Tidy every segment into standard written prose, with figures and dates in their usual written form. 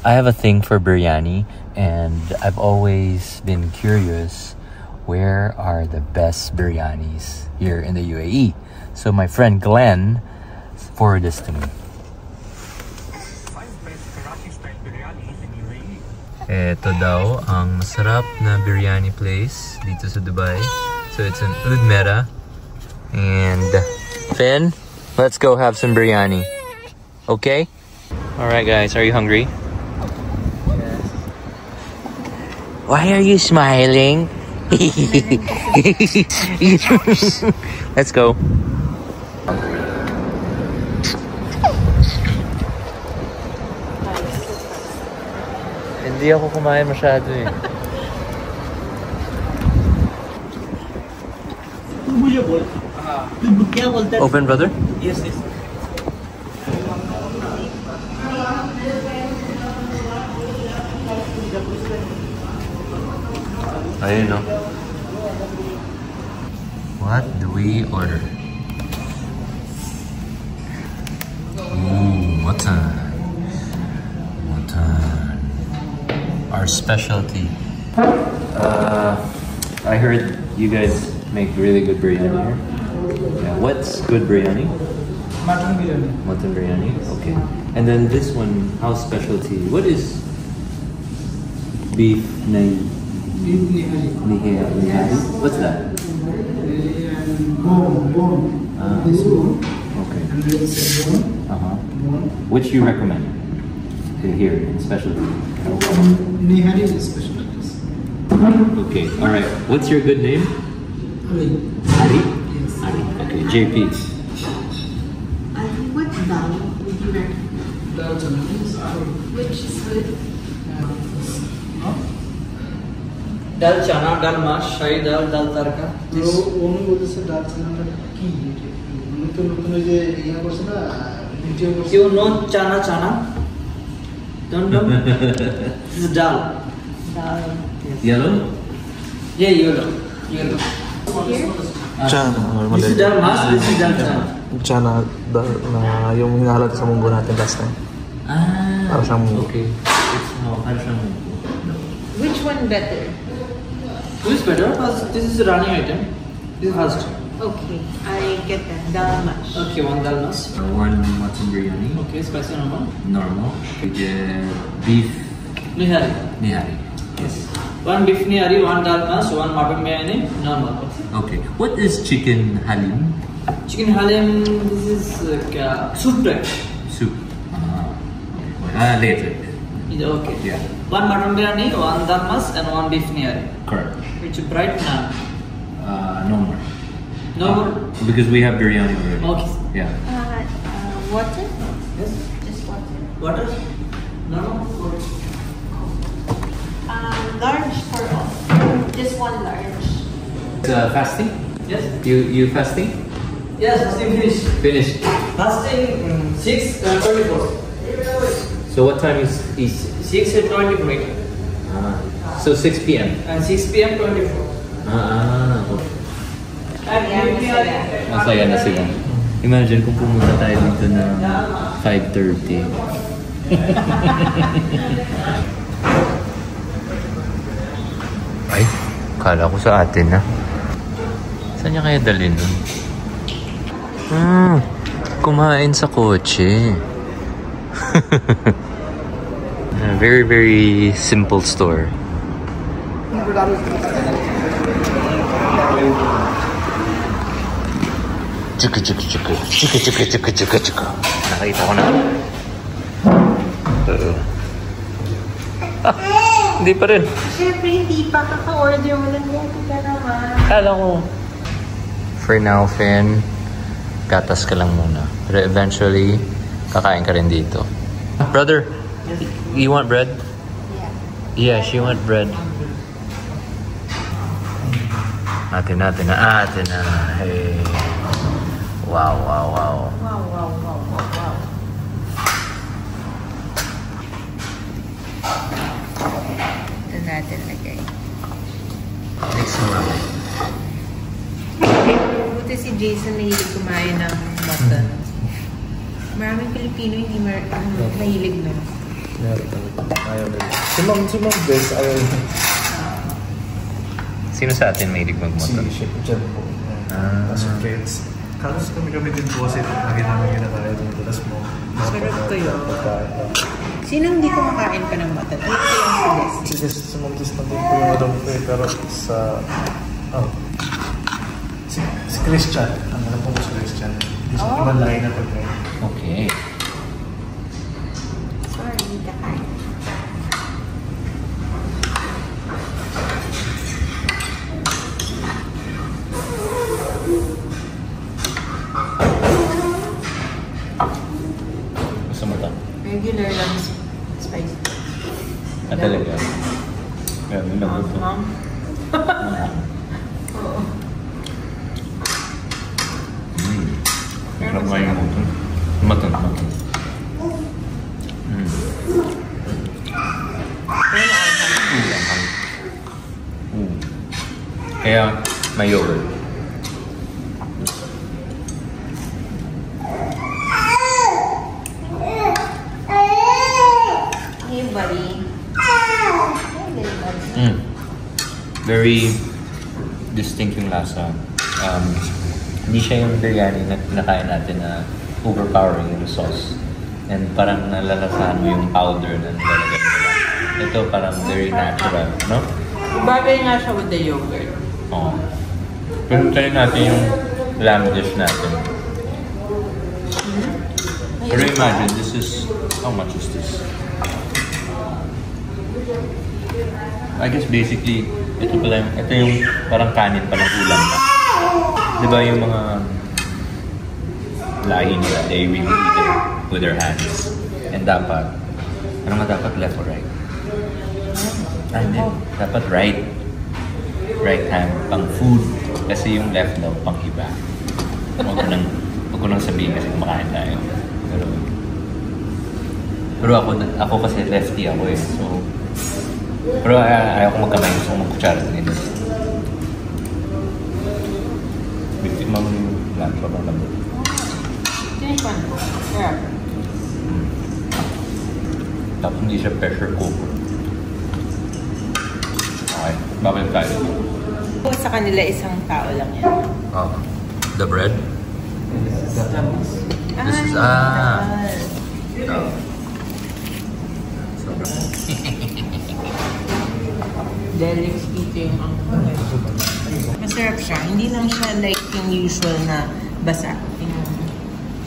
I have a thing for biryani, and I've always been curious, where are the best biryanis here in the UAE? So my friend Glenn forwarded this to me. Ito daw ang masarap na biryani place dito sa Dubai. So it's an Oud Mera. And Finn, let's go have some biryani. Okay? Alright guys, are you hungry? Yes. Why are you smiling? Let's go. Hindi ako kumain masyado eh. Open, brother? Yes, yes. I don't know. What do we order? Ooh, mutton. Mutton. Our specialty. I heard you guys make really good biryani here. Yeah, what's good biryani? Mutton biryani. Mutton biryani, okay. And then this one, house specialty. What is beef nahi? Nihari? What's that? Bone. This bone. Okay. And this bone. Which you recommend here in specialty? Nihari is special. Okay, alright. What's your good name? Ali. Ali? Yes. Ali. Okay, JP. Ali, what dal would you recommend? Dal chana. Which is good? Dal chana, dal mash, shahi dal, dal tarka. उन्होंने बोलते से डाल चना की उन्होंने जो ये कोर्स ना video course You know chana chana? Don't know? This is dal. Dal. Yellow? Yeah, yellow. Here? Chana, normal This is dal mash, this is dal chana. Chana na yung hinahalat sa munggo natin last time. Ah, Para siyang munggo. okay. It's how, para siyang munggo. Which one better? Which is better? First, this is the running item. This is first. Okay, I get that. Dal mash. Okay, one dal mash. One mutton biryani. Okay, spicy normal. Normal. We get beef Nihari. nihari. Yes. One beef nihari, one dal mash, one mutton biryani, normal. Okay. What is chicken halim? Chicken halim, this is soup type. Soup. Later. Is okay. Yeah. One mutton biryani, one dal mash, and one beef nihari. Correct. Which is bright naan. No more. No more. Because we have biryani already. Okay. Yeah. Water? Yes. Just water. Water? No. Large for all. Just one large. Fasting? Yes. You fasting? Yes, fasting finish. Finished. Fasting 6:24. So what time is 6:20 so 6 p.m. and 6 p.m. 24. Okay. Yeah, Masaya na sila. Imagine kung pumunta tayo dito na 5:30. Ay, kala ko sa atin na. Saan niya kaya dalhin nun? Kumain sa kotse. Very, very simple store. Chuka. Nakita ko na. Hindi pa rin. Siyempre, hindi pa kaka-order mo lang yan. Ka naman. Kala ko. For now, Finn, gatas ka lang muna. Pero eventually, kakain ka rin dito. Brother, you want bread? Yeah, she want bread. Atin na. Hey. Wow. Wow. Ito natin lagay. Mix mo lang. Buti si Jason nahilig kumain ng mutton. Maraming Pilipino hindi mahilig nun. Meron talaga. Ayaw nila. Si Ma'am Bess, ayaw nila. Sino sa atin may hilig Si magmotor? Chef Jan po. Kasi friends. Kalos kami din po kasi lagi namin ginakaya dito. Tapos mo. Sarap kayo. Pagkain. Sino hindi kumakain pa ng mutton? Ano ko yung suggest? Si Ma'am Bess na din po yung alam ko eh. Pero sa... Si Christian. Ang alam ko si Christian. Hindi siya malay na pagkain. Okay. Sorry, hindi ka kain. Gusto mo ito? Regular lang spicy. Ah, talaga? Grabe na po ito. Ma'am? Oo. Masarap nga yung mutton. Mutton. Kaya may yogurt. Hey, buddy. Very distinct yung lasa. Hindi siya yung biryani na kinakain natin na overpowering yung sauce. And parang nalalasahan mo yung powder na nilalagay nila. Ito parang very natural, no? Bagay nga siya with the yogurt. Oo. Pero tayo natin yung lamb dish natin. Pero imagine, this is... How much is this? I guess basically, ito yung parang kanin palang ulam pa. Diba yung mga lahi nila, they really eat it with their hands. And dapat, ano nga dapat, left or right? Hindi. Dapat right. Right hand, pang food. Kasi yung left daw, pang iba. Huwag ko nang sabihin kasi kumakain tayo. Pero ako kasi lefty ako eh. So, pero ayaw ko magkamay. Gusto ko magkutsara sa nila. Bigtik mo yung lunch o bang lambot. Finish one. Yeah. Tapos hindi siya pressure cooker. Okay, babalik tayo. Sa kanila isang tao lang yan. The bread? This is, Derek speaking ang masarap siya. Hindi lang siya like yung usual na basa.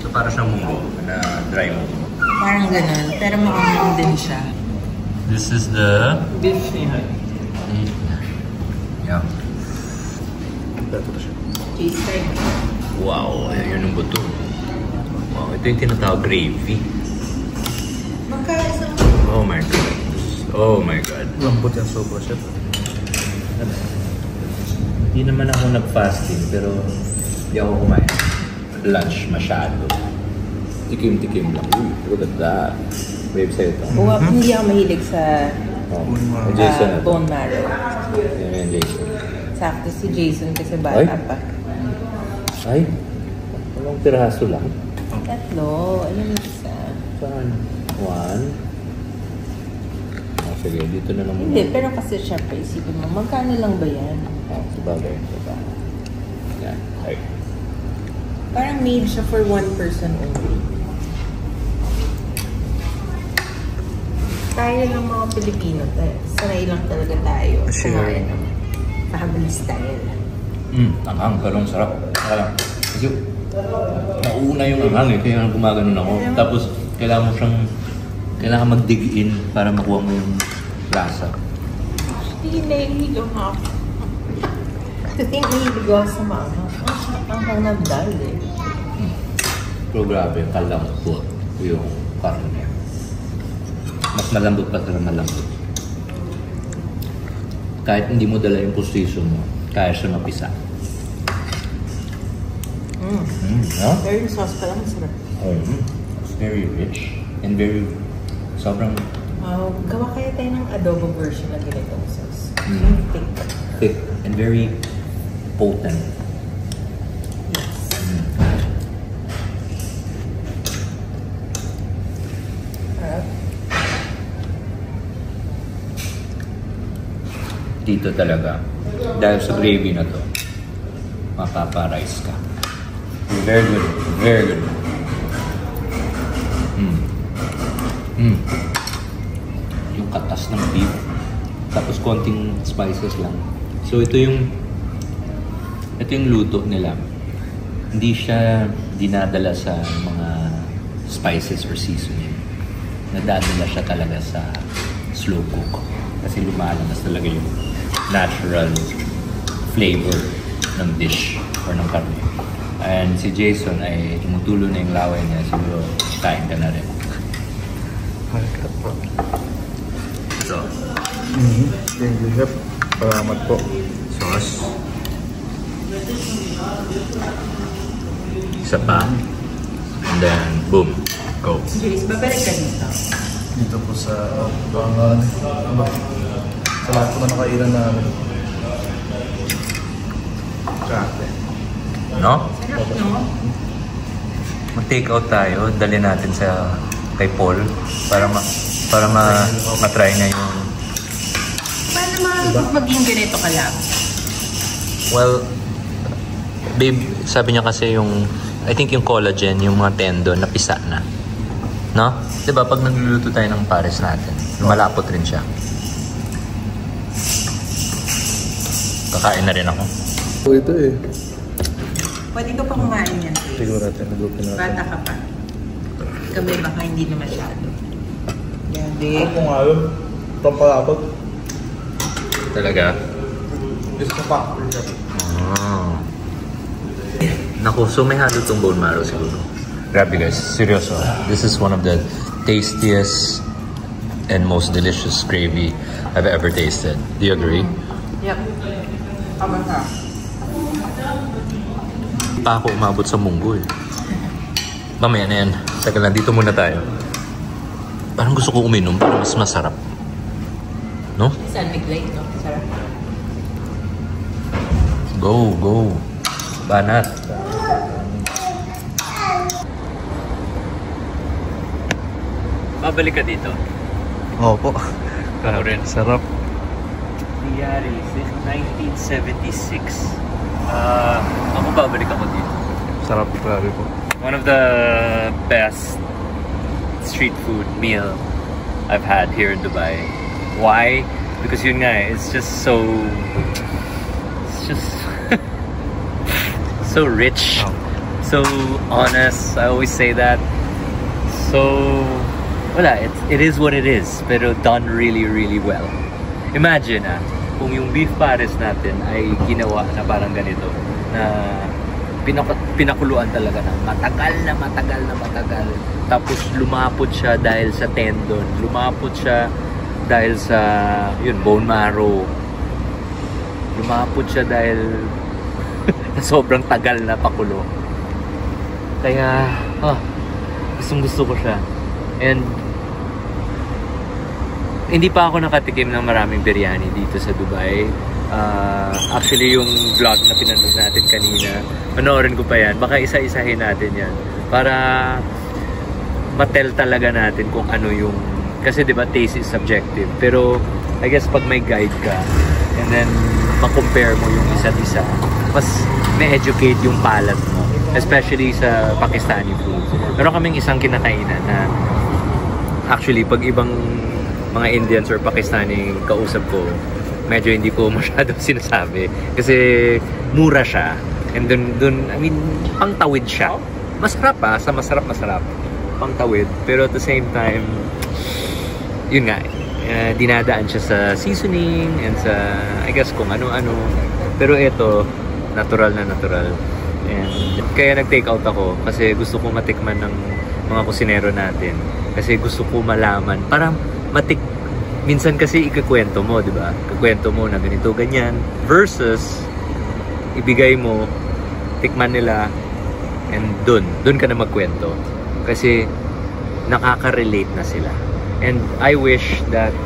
So para siyang munggo, na dry munggo. Parang ganun. Pero maangang din siya. This is the... Beef niya. Yeah. Beto na siya. Taste like. Wow, yun yung buto. Wow, ito yung tinatawag gravy. Magkaisang. Oh my god. Oh my god. Lambot yan sobra siya. Hindi naman ako nag-fasting, pero hindi ako kumain. Lunch masyado. Tikim-tikim lang. Uy, look at that. Babe, sa'yo ito. Hindi ako mahilig sa Jason ito. bone marrow. Yan yan, Jason. Sakto si Jason kasi bata pa. Ay, anong piraso lang? Tatlo. Ayun yung isa. Saan? One. Ah, sige, dito na lang muna. Hindi, pero kasi syempre isipin mo, magkano lang ba yan? Ah, sabagay. Yan. Ay. Parang made siya for one person only. Tayo lang mga Pilipino, sanay lang talaga tayo kumain ng family style. Anghang, pero ang sarap. Kasi nauna yung anghang eh, kaya gumaganon ako. Tapos kailangan mo siyang, kailangan mag-dig in para makuha mo yung lasa. Hindi nahilig ako. I think nahilig ako sa mga. Ang hanagdal eh. Pero grabe, kalambot yung karne. Mas malambot pa sa malambot. Kahit hindi mo dala yung position mo, kaya siya mapisa. No? Pero yung sauce pa lang masarap. It's very rich and very sobrang Gawa kaya tayo ng adobo version ng ganitong sauce. Thick. thick and very potent. Yes. Harap. dito talaga. Dahil sa gravy na to, mapapa-rice ka. Very good. Very good. Yung katas ng beef. Tapos konting spices lang. So ito yung luto nila. Hindi siya dinadala sa mga spices or seasoning. Nadadala siya talaga sa slow cook. Kasi lumalabas talaga yung natural flavor ng dish or ng karne. And si Jason ay tumutulo na yung laway niya. Siguro kain ka na rin. So, Thank you, Chef. Salamat po. sauce. Isa pa. And then, boom. Go. Jace, babalik ka dito. Dito po sa Bangan. Sa lahat po na nakailan namin. Grabe. No? Sarap, no? Mag-take out tayo. Dali natin sa kay Paul para ma-try na yung... Paano maging ganito ka lang? Well, babe, sabi niya kasi yung... I think yung collagen, yung mga tendon, napisa na. No? Diba, pag nagluluto tayo ng pares natin, malapot rin siya. Kakain na rin ako. Ito eh. Pwede ka pa kumain yan, Jace. Siguro natin, nagupin natin. Bata ka pa. Kami baka hindi na masyado. Grabe. Kung alam, ito palapag. Talaga? Gusto ko factory siya. Oh. Naku, so may halo tong bone marrow siguro. Grabe guys, seryoso. This is one of the tastiest and most delicious gravy I've ever tasted. Do you agree? Yep. Tama ka. Pa ako umabot sa munggo eh. Mamaya na yan. Teka lang, dito muna tayo. Parang gusto ko uminom para mas masarap. No? San Miguel, no? Sarap. Go, go. Banat. Babalik ka dito. Opo. Kano rin. Sarap. Nangyari, 1976. Ako babalik ako dito. Sarap, grabe po. One of the best street food meal I've had here in Dubai. Why? Because yun nga, it's just so so rich, so honest. I always say that. So wala, it is what it is, pero done really, really well. Imagine kung yung beef pares natin ay ginawa na parang ganito, na pinakuluan talaga ng matagal. Tapos lumapot siya dahil sa tendon, lumapot siya dahil sa bone marrow, lumapot siya dahil sobrang tagal na pakulo. Kaya gusto ko siya. And hindi pa ako nakatikim ng maraming biryani dito sa Dubai. Actually, yung vlog na pinanood natin kanina, panoorin ko pa yan. Baka isa-isahin natin yan para matel talaga natin kung ano yung... Kasi diba, taste is subjective. Pero I guess pag may guide ka and then ma-compare mo yung isa't isa, mas may-educate yung palate mo. Especially sa Pakistani food. Meron kaming isang kinakainan na actually pag ibang mga Indians or Pakistani kausap ko, medyo hindi ko masyado sinasabi kasi mura siya, and dun I mean, pangtawid siya. Masarap sa masarap pangtawid, pero at the same time yun nga, dinadaan siya sa seasoning and sa I guess kung ano-ano, pero ito natural na natural. And kaya nag-take out ako kasi gusto ko matikman ng mga kusinero natin, kasi gusto ko malaman para minsan kasi ikukwento mo, di ba? Ikukwento mo na ganito, ganyan, versus ibigay mo, tikman nila, and dun ka na magkwento. Kasi nakaka-relate na sila. And I wish that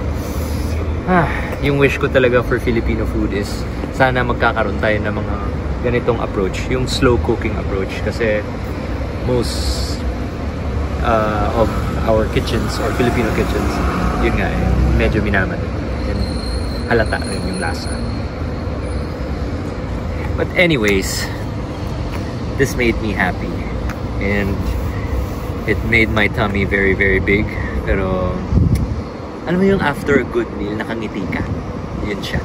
yung wish ko talaga for Filipino food is sana magkakaroon tayo ng mga ganitong approach, yung slow cooking approach, kasi most of our kitchens or Filipino kitchens, yun nga medyo minaman. And halata rin yung lasa. But anyways, this made me happy. And it made my tummy very, very big. Pero, alam mo yung after a good meal, nakangiti ka. Yun siya.